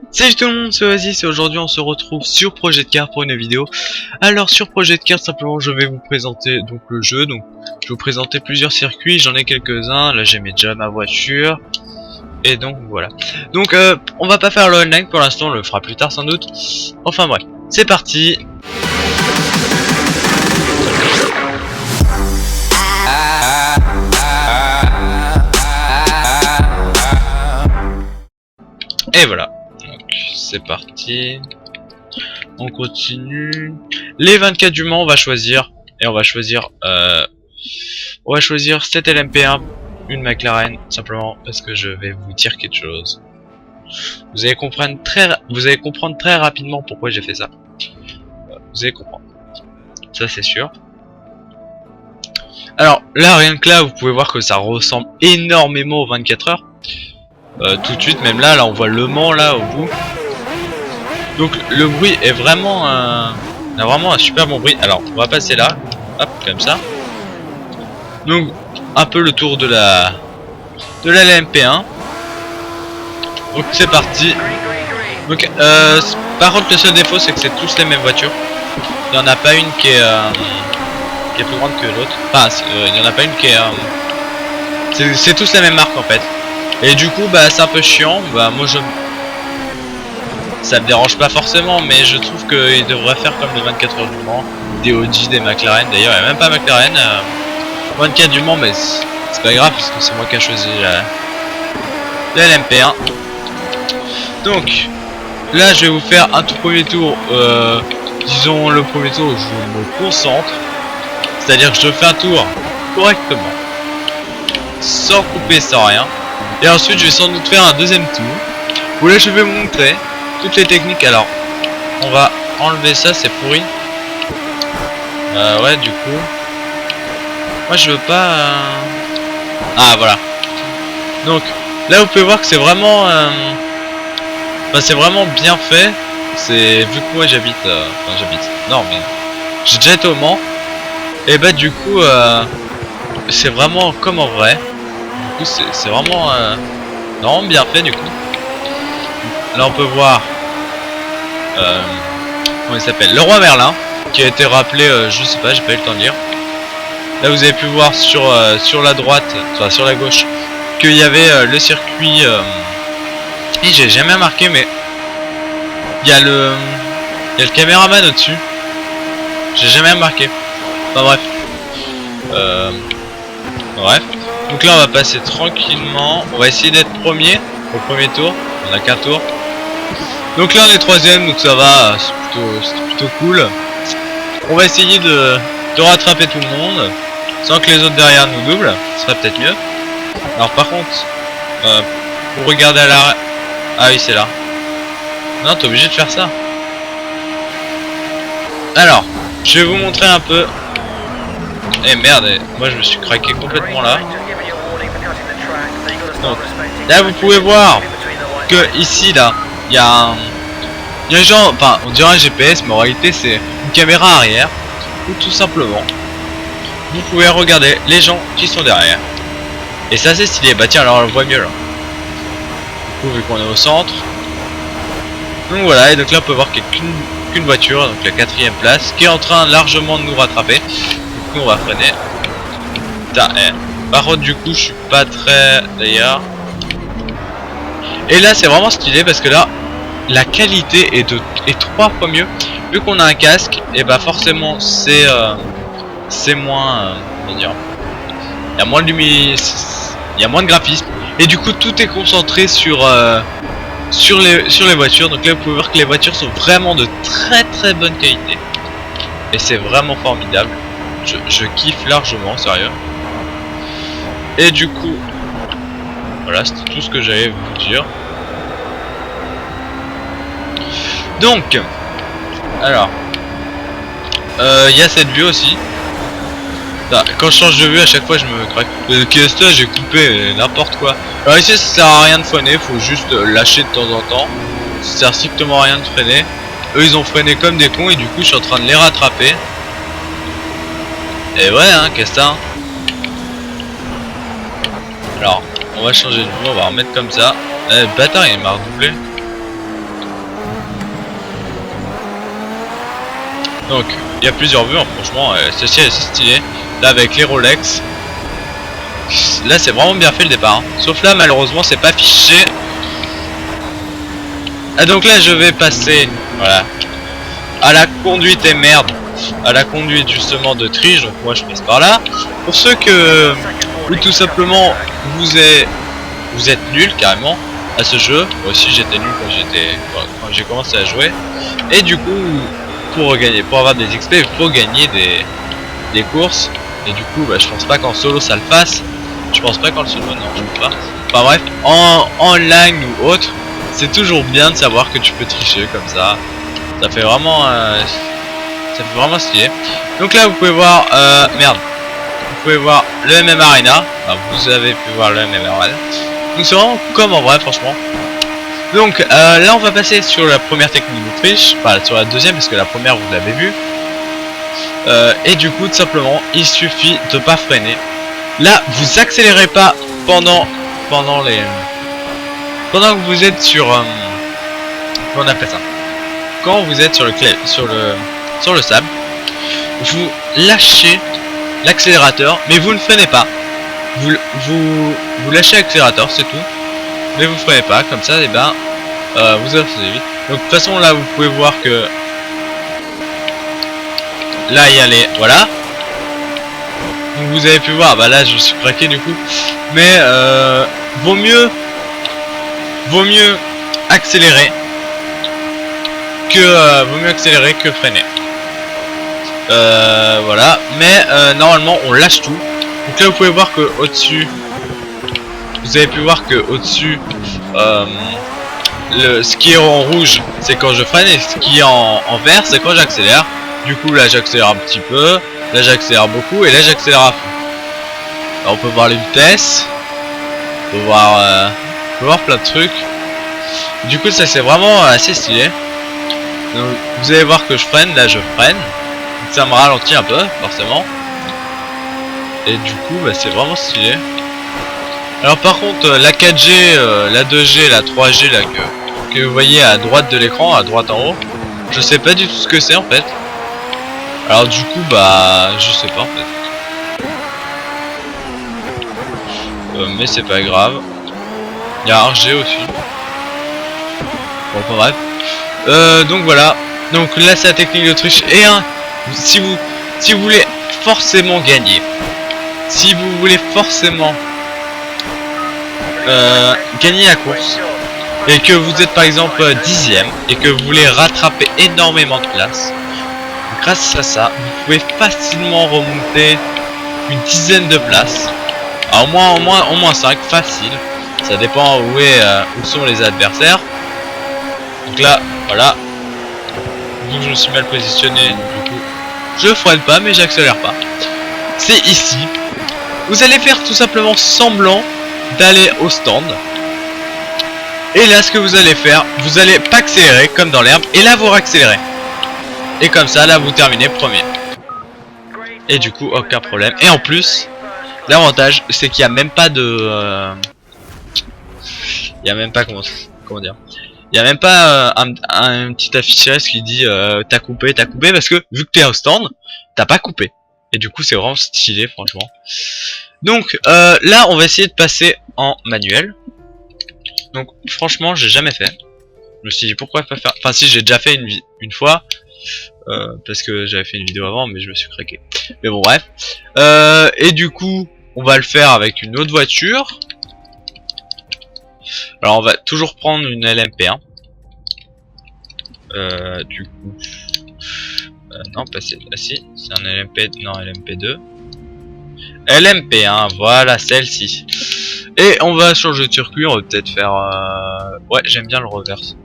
Salut tout le monde, c'est Oasis et aujourd'hui on se retrouve sur Project Car pour une vidéo. Alors sur Project Car simplement je vais vous présenter donc le jeu. Donc je vais vous présenter plusieurs circuits, j'en ai quelques-uns. Là j'ai mis déjà ma voiture. Et donc voilà. Donc on va pas faire le online pour l'instant, on le fera plus tard sans doute. Enfin bref, c'est parti. Et voilà. C'est parti. On continue. Les 24 du Mans, on va choisir. Et on va choisir cette LMP1, une McLaren, simplement parce que je vais vous dire quelque chose. Vous allez comprendre très rapidement pourquoi j'ai fait ça. Vous allez comprendre. Ça c'est sûr. Alors là, rien que là, vous pouvez voir que ça ressemble énormément aux 24 heures. Tout de suite, même là on voit Le Mans là au bout. Donc le bruit est vraiment a vraiment un super bon bruit. Alors on va passer là, hop, comme ça. Donc un peu le tour de la LMP1. Donc c'est parti. Donc par contre le seul défaut c'est que c'est tous les mêmes voitures. Il n'y en a pas une qui est plus grande que l'autre. Enfin il n'y en a pas une qui est c'est tous la même marque en fait. Et du coup bah c'est un peu chiant. Bah moi ça me dérange pas forcément, mais je trouve qu'ils devraient faire comme les 24 heures du Mans, des Audi, des McLaren. D'ailleurs, il n'y a même pas McLaren. 24 du Mans, mais c'est pas grave puisque c'est moi qui ai choisi la LMP1. Donc, là, je vais vous faire un tout premier tour. Disons le premier tour où je me concentre, c'est-à-dire que je fais un tour correctement, sans couper, sans rien. Et ensuite, je vais sans doute faire un deuxième tour où là, je vais vous montrer toutes les techniques. Alors on va enlever ça, c'est pourri. Ouais, du coup moi je veux pas ah voilà. Donc là vous pouvez voir que c'est vraiment c'est vraiment bien fait. C'est vu que moi j'habite non mais j'ai déjà été au Mans. Et bah du coup c'est vraiment comme en vrai. Du coup c'est vraiment bien fait du coup. Là on peut voir comment il s'appelle, le roi Merlin, qui a été rappelé, je sais pas, j'ai pas eu le temps de lire. Là vous avez pu voir sur la droite, enfin sur la gauche, qu'il y avait le circuit et j'ai jamais remarqué, mais il y a le caméraman au dessus. J'ai jamais remarqué. Enfin bref. Donc là on va passer tranquillement. On va essayer d'être premier au premier tour. On a qu'un tour. Donc là on est troisième, donc ça va, c'est plutôt cool. On va essayer de rattraper tout le monde sans que les autres derrière nous doublent, ce serait peut-être mieux. Alors par contre, pour regarder à l'arrêt, ah oui c'est là. Non, t'es obligé de faire ça. Alors, je vais vous montrer un peu. Eh merde, moi je me suis craqué complètement là. Donc, là vous pouvez voir que ici là, il y a un genre, enfin on dirait un GPS, mais en réalité c'est une caméra arrière, ou tout simplement vous pouvez regarder les gens qui sont derrière. Et ça c'est stylé. Bah tiens, alors on le voit mieux là. Du coup vu qu'on est au centre. Donc voilà, et donc là on peut voir qu'il n'y a qu'une voiture, donc la 4ème place, qui est en train largement de nous rattraper. Du coup on va freiner. Putain, par contre du coup je suis pas très d'ailleurs. Et là c'est vraiment stylé parce que là la qualité est 3 fois mieux. Vu qu'on a un casque, et bah forcément c'est moins comment dire, il y a moins de lumière, il y a moins de graphisme, et du coup tout est concentré sur les voitures. Donc là vous pouvez voir que les voitures sont vraiment de très bonne qualité, et c'est vraiment formidable. Je kiffe largement, sérieux. Et du coup voilà, c'était tout ce que j'allais vous dire. Donc, alors, il y a cette vue aussi. Là, quand je change de vue, à chaque fois je me craque. Qu'est-ce que j'ai coupé n'importe quoi. Alors ici ça sert à rien de freiner, faut juste lâcher de temps en temps. Ça sert strictement à rien de freiner. Eux ils ont freiné comme des cons et du coup je suis en train de les rattraper. Et ouais hein, qu'est-ce que ça. Alors, on va changer de vue, on va remettre comme ça. Le bâtard il m'a redoublé. Donc il y a plusieurs vues, hein, franchement c'est stylé. Là avec les Rolex, là c'est vraiment bien fait le départ, hein. Sauf là malheureusement c'est pas affiché. Ah, donc là je vais passer, voilà, à la conduite et merde, à la conduite justement de triche. Donc moi je passe par là. Pour ceux que, ou tout simplement vous êtes nuls carrément à ce jeu. Moi aussi j'étais nul quand j'ai commencé à jouer. Et du coup pour gagner, pour avoir des XP, il faut gagner des courses. Et du coup bah, je pense pas qu'en solo ça le fasse. Je pense pas qu'en solo, non, je pense pas. Enfin bref, en online ou autre, c'est toujours bien de savoir que tu peux tricher comme ça. Ça fait vraiment stylé. Donc là vous pouvez voir merde. Vous pouvez voir le MM Arena. Enfin, vous avez pu voir le MM Arena. Donc c'est vraiment comme en vrai franchement. Donc là on va passer sur la première technique de triche. Enfin sur la deuxième parce que la première vous l'avez vue. Et du coup tout simplement il suffit de pas freiner. Là vous accélérez pas pendant que vous êtes sur comment on appelle ça, quand vous êtes sur le sable, vous lâchez l'accélérateur mais vous ne freinez pas. Vous lâchez l'accélérateur, c'est tout, mais vous freinez pas, comme ça et ben vous avancez vite. Donc de toute façon là vous pouvez voir que là il y a les, voilà. Donc vous avez pu voir, bah là je suis craqué du coup, mais vaut mieux accélérer que freiner. Voilà, mais normalement on lâche tout. Donc là vous pouvez voir que au-dessus, vous avez pu voir que au-dessus, ce qui est en rouge c'est quand je freine et ce qui est en vert c'est quand j'accélère. Du coup là j'accélère un petit peu, là j'accélère beaucoup et là j'accélère à fond. Alors, on peut voir les vitesses, on peut voir plein de trucs. Du coup ça c'est vraiment assez stylé. Donc, vous allez voir que je freine, là je freine, donc, ça me ralentit un peu forcément. Et du coup bah, c'est vraiment stylé. Alors par contre la 4G, la 2G, la 3G là que vous voyez à droite de l'écran, à droite en haut, je sais pas du tout ce que c'est en fait. Alors du coup bah je sais pas en fait. Mais c'est pas grave. Il y a un G aussi. Bon enfin bref. Donc voilà. Donc là c'est la technique de triche. Et si vous voulez forcément gagner, si vous voulez forcément gagner la course et que vous êtes par exemple 10ème et que vous voulez rattraper énormément de place, grâce à ça vous pouvez facilement remonter une dizaine de places. Alors au moins 5 facile. Ça dépend où sont les adversaires. Donc là voilà, donc je me suis mal positionné, du coup je freine pas mais j'accélère pas. C'est ici. Vous allez faire tout simplement semblant d'aller au stand. Et là ce que vous allez faire, vous allez pas accélérer comme dans l'herbe. Et là vous réaccélérez. Et comme ça là vous terminez premier. Et du coup aucun problème. Et en plus l'avantage c'est qu'il n'y a même pas de il y a même pas comment dire, il y a même pas un petit affichage qui dit t'as coupé parce que vu que t'es au stand t'as pas coupé. Et du coup c'est vraiment stylé franchement. Donc là on va essayer de passer en manuel. Donc franchement j'ai jamais fait. Je me suis dit pourquoi pas faire. Enfin si, j'ai déjà fait une fois parce que j'avais fait une vidéo avant mais je me suis craqué. Mais bon bref. Et du coup on va le faire avec une autre voiture. Alors on va toujours prendre une LMP1. Du coup non pas celle-ci, c'est un LMP, non LMP2. LMP1, voilà celle-ci. Et on va changer de circuit, on va peut-être faire ouais j'aime bien le reverse.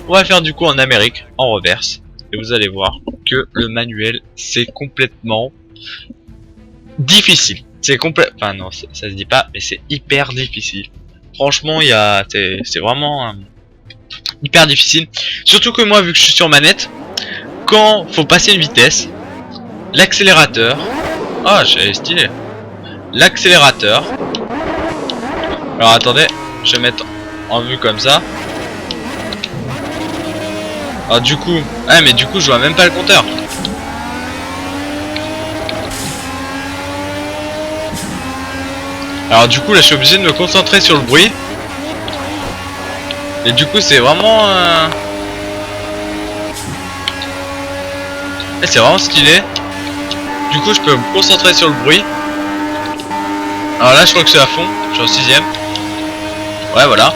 On va faire du coup en Amérique, en reverse. Et vous allez voir que le manuel c'est complètement difficile. C'est enfin non ça se dit pas mais c'est hyper difficile. Franchement c'est vraiment hyper difficile. Surtout que moi vu que je suis sur manette, quand faut passer une vitesse, l'accélérateur, ah j'ai stylé, l'accélérateur, alors attendez je vais mettre en vue comme ça, Alors du coup... Ah mais du coup je vois même pas le compteur. Alors du coup là je suis obligé de me concentrer sur le bruit. Et du coup c'est vraiment... c'est vraiment stylé. Du coup je peux me concentrer sur le bruit. Alors là je crois que c'est à fond. Je suis en 6ème. Ouais voilà.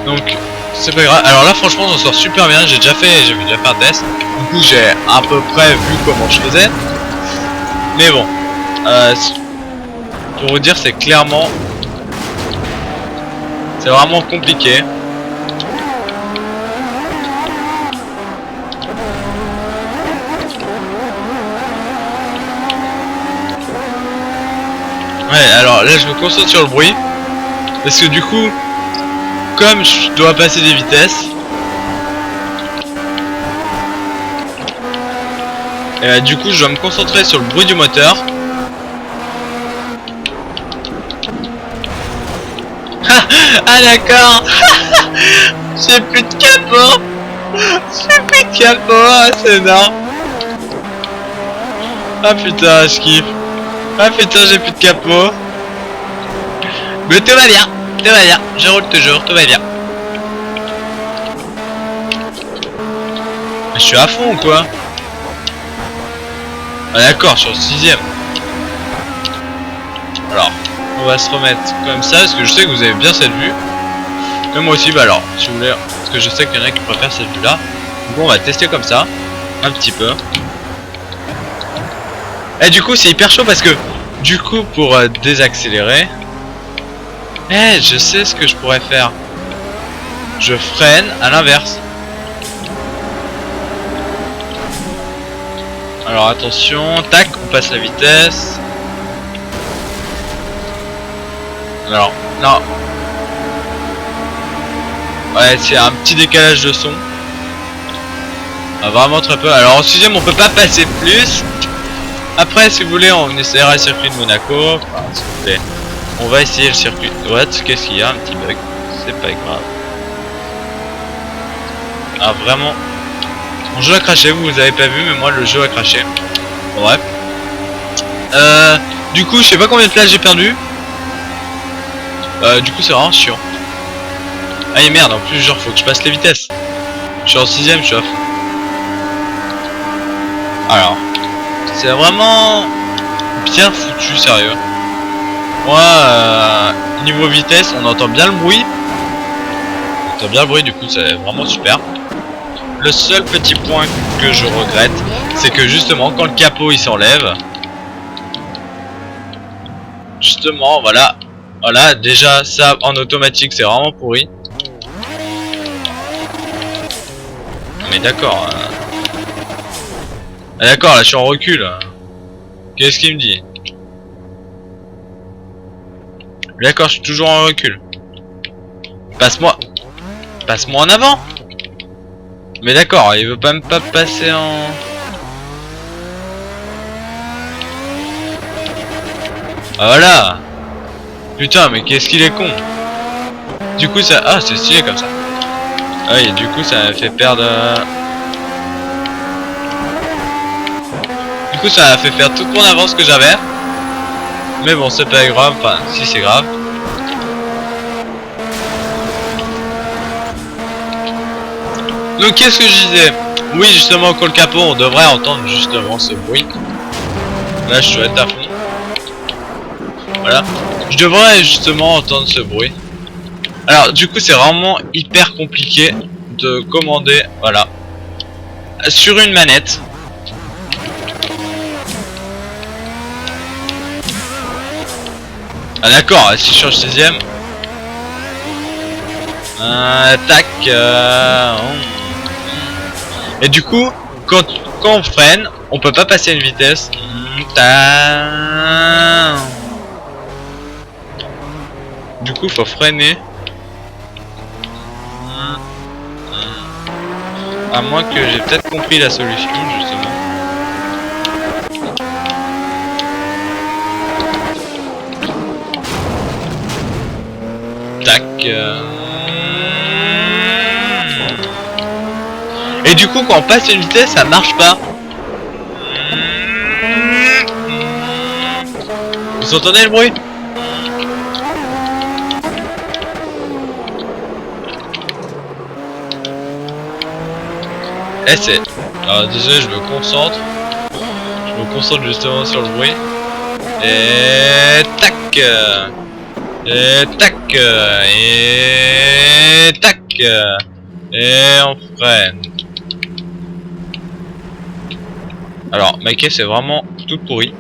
Donc c'est pas grave. Alors là franchement on s'en sort super bien. J'ai déjà fait un test. Du coup j'ai à peu près vu comment je faisais. Mais bon. Pour vous dire c'est clairement... C'est vraiment compliqué. Ouais, alors là je me concentre sur le bruit. Parce que du coup, comme je dois passer des vitesses, et du coup je dois me concentrer sur le bruit du moteur. Ah d'accord. J'ai plus de capot. J'ai plus de capot, ah, c'est énorme. Ah putain je kiffe. Ah putain j'ai plus de capot. Mais tout va bien, je roule toujours, tout va bien. Mais je suis à fond ou quoi? Ah d'accord, je suis en 6ème. Alors, on va se remettre comme ça, parce que je sais que vous avez bien cette vue. Et moi aussi, bah alors, si vous voulez, parce que je sais qu'il y en a qui préfèrent cette vue là. Donc on va tester comme ça, un petit peu. Et du coup c'est hyper chaud parce que, du coup pour désaccélérer, je sais ce que je pourrais faire. Je freine à l'inverse. Alors attention, tac, on passe la vitesse. Alors, non. Ouais, c'est un petit décalage de son. Ah, vraiment très peu. Alors en 6ème on peut pas passer plus. Après si vous voulez on essaiera le circuit de Monaco. Enfin s'il vous plaît. On va essayer le circuit. What? Qu'est-ce qu'il y a? Un petit bug. C'est pas grave. Ah vraiment. Mon jeu a craché, vous avez pas vu mais moi le jeu a craché. Bref. Du coup je sais pas combien de places j'ai perdu. Du coup c'est vraiment chiant. Ah et merde en plus genre faut que je passe les vitesses. Je suis en 6ème, je suis off. Alors. C'est vraiment bien foutu, sérieux. Moi, niveau vitesse, on entend bien le bruit. On entend bien le bruit, du coup, c'est vraiment super. Le seul petit point que je regrette, c'est que justement, quand le capot il s'enlève, justement, voilà, déjà ça en automatique, c'est vraiment pourri. Mais d'accord. Ah d'accord, là je suis en recul. Qu'est-ce qu'il me dit? D'accord, je suis toujours en recul. Passe-moi en avant. Mais d'accord, il veut pas même pas passer en... Ah voilà. Putain, mais qu'est-ce qu'il est con. Du coup ça... Ah, c'est stylé comme ça. Ah oui, du coup ça m'a fait perdre... Du coup ça m'a fait perdre toute mon avance que j'avais. Mais bon c'est pas grave, enfin si c'est grave. Donc qu'est-ce que je disais? Oui justement quand le capot on devrait entendre justement ce bruit. Là je dois être à fond. Voilà. Je devrais justement entendre ce bruit. Alors du coup c'est vraiment hyper compliqué de commander, voilà, sur une manette. Ah d'accord, si je change 6ème. Tac. Et du coup, quand on freine, on peut pas passer à une vitesse. Du coup, faut freiner. À moins que j'ai peut-être compris la solution, justement. Tac. Et du coup quand on passe une vitesse ça marche pas. Vous entendez le bruit? Eh c'est... Alors désolé, je me concentre. Je me concentre justement sur le bruit. Et tac. Et tac. Et tac. Et on freine. Alors ma caisse est vraiment toute pourrie.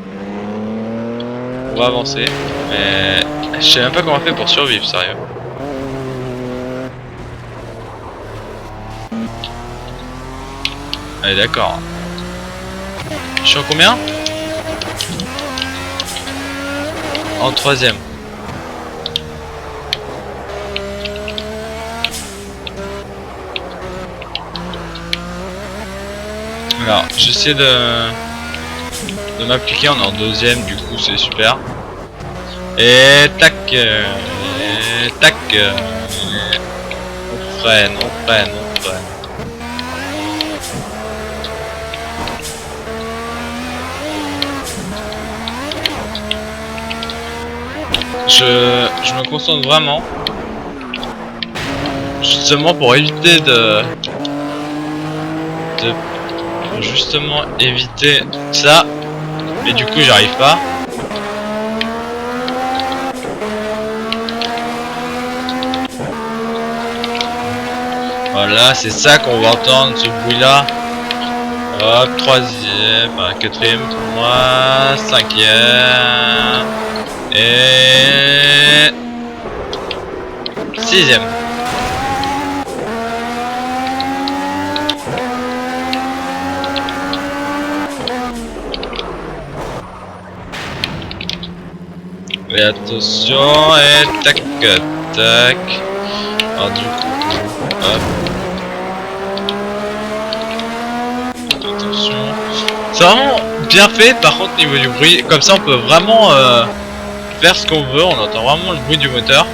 On va avancer. Mais je sais même pas comment on fait pour survivre, sérieux. Allez d'accord. Je suis en combien? En troisième. Alors j'essaie de m'appliquer, on est en deuxième, du coup c'est super. Et tac, et tac, on freine, on freine, on freine. Je me concentre vraiment, justement pour éviter justement éviter ça, et du coup j'arrive pas. Voilà, c'est ça qu'on va entendre, ce bruit là. Hop, troisième, quatrième pour moi, cinquième et sixième. Et attention, et tac, tac. Alors du coup, hop. Attention. C'est vraiment bien fait par contre niveau du bruit. Comme ça on peut vraiment faire ce qu'on veut. On entend vraiment le bruit du moteur.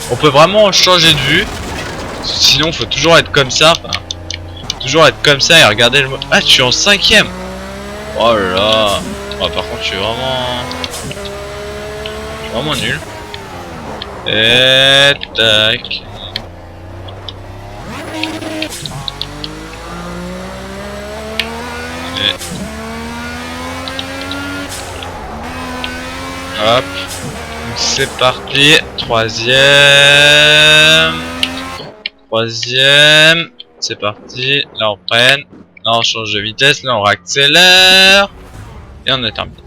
On peut vraiment changer de vue. Sinon faut toujours être comme ça. Enfin, toujours être comme ça et regarder le... Ah, je suis en cinquième. Oh là là. Oh, par contre je suis vraiment nul. Et tac. Et... hop. C'est parti. Troisième. Troisième. C'est parti. Là on freine. Là on change de vitesse. Là on réaccélère. Et on est terminé.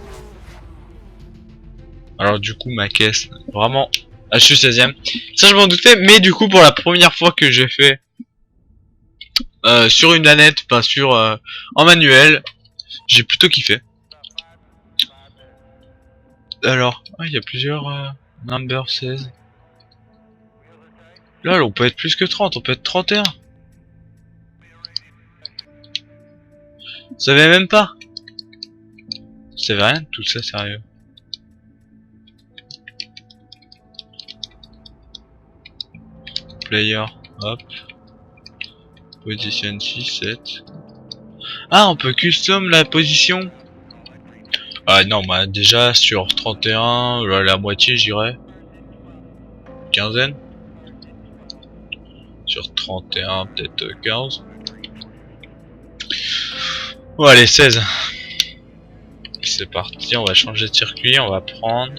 Alors du coup ma caisse, vraiment... Ah, je suis 16ème. Ça je m'en doutais, mais du coup pour la première fois que j'ai fait sur une manette, pas sur en manuel, j'ai plutôt kiffé. Alors, il y a plusieurs number 16. Là on peut être plus que 30, on peut être 31. Vous savez même pas. Vous savez rien de tout ça, sérieux. Player, hop. Position 6, 7. Ah, on peut custom la position. Ah non, bah déjà sur 31, la moitié j'irais. Quinzaine. Sur 31, peut-être 15. Bon, allez, 16. C'est parti, on va changer de circuit, on va prendre.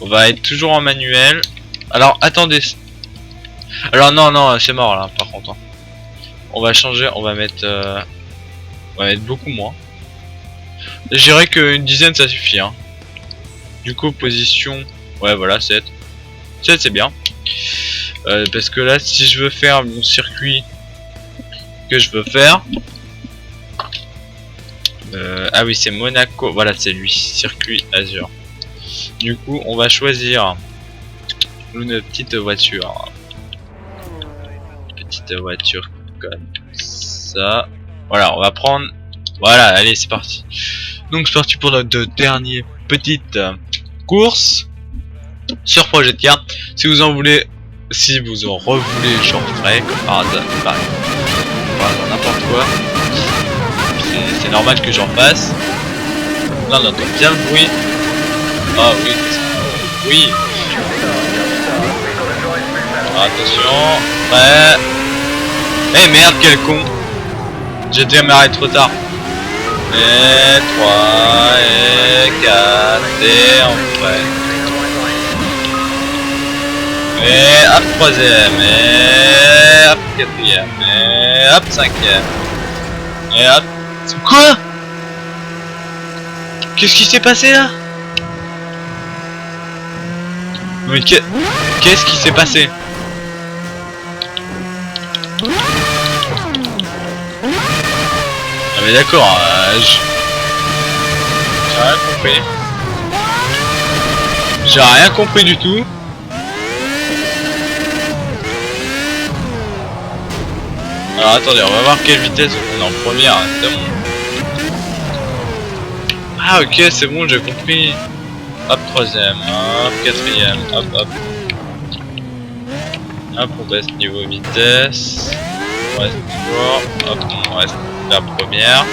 On va être toujours en manuel. Alors, attendez. Alors non, c'est mort là par contre. On va changer, on va mettre beaucoup moins. Je dirais qu'une dizaine ça suffit hein. Du coup position, ouais voilà 7. 7 c'est bien. Parce que là si je veux faire mon circuit que je veux faire. Ah oui c'est Monaco, voilà c'est lui, circuit Azur. Du coup on va choisir une petite voiture. Petite voiture comme ça. Voilà, on va prendre. Voilà, allez, c'est parti. Donc c'est parti pour notre dernière petite course sur Project Car. Si vous en voulez si vous en revoulez, j'en ferai comme par hasard. Pareil. Voilà, n'importe quoi. C'est normal que j'en fasse. Là on entend bien le bruit. Ah oui, oui. Attention, prêt. Eh merde, quel con. J'ai démarré trop tard. Et 3, et 4, et en prêt. Et hop, troisième, et hop, quatrième, et hop, cinquième. Et hop. Quoi? Qu'est-ce qui s'est passé là? Mais qu'est-ce qui s'est passé? Ah mais d'accord, j'ai rien compris. J'ai rien compris du tout. Alors attendez, on va voir quelle vitesse on est en première, c'est bon. Ah ok, c'est bon, j'ai compris. Hop, troisième, hop, quatrième, hop, hop. Hop, on baisse niveau vitesse. On reste toujours, hop, on reste la première.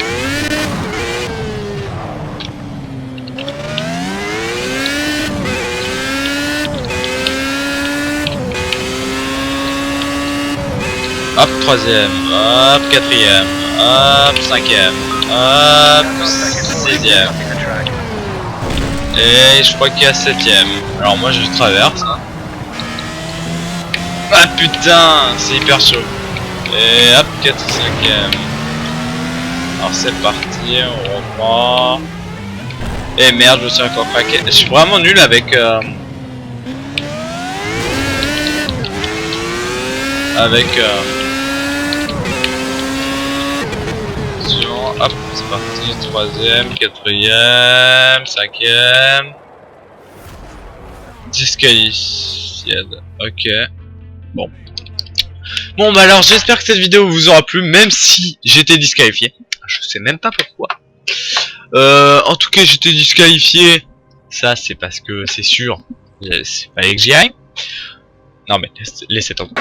Hop, troisième, hop, quatrième, hop, cinquième, hop, sixième. Et je crois qu'il y a septième. Alors moi je traverse. Hein. Ah putain, c'est hyper chaud. Et hop, 4 cinquième. Alors c'est parti, on reprend. Et merde, je me suis encore craqué. Je suis vraiment nul avec... Hop, c'est parti, troisième, quatrième, cinquième. Disqualifié. Ok. Bon. Bon bah alors j'espère que cette vidéo vous aura plu, même si j'étais disqualifié. Je sais même pas pourquoi. En tout cas j'étais disqualifié. Ça c'est parce que c'est sûr. C'est fallait que j'y aille. Non mais laissez tomber.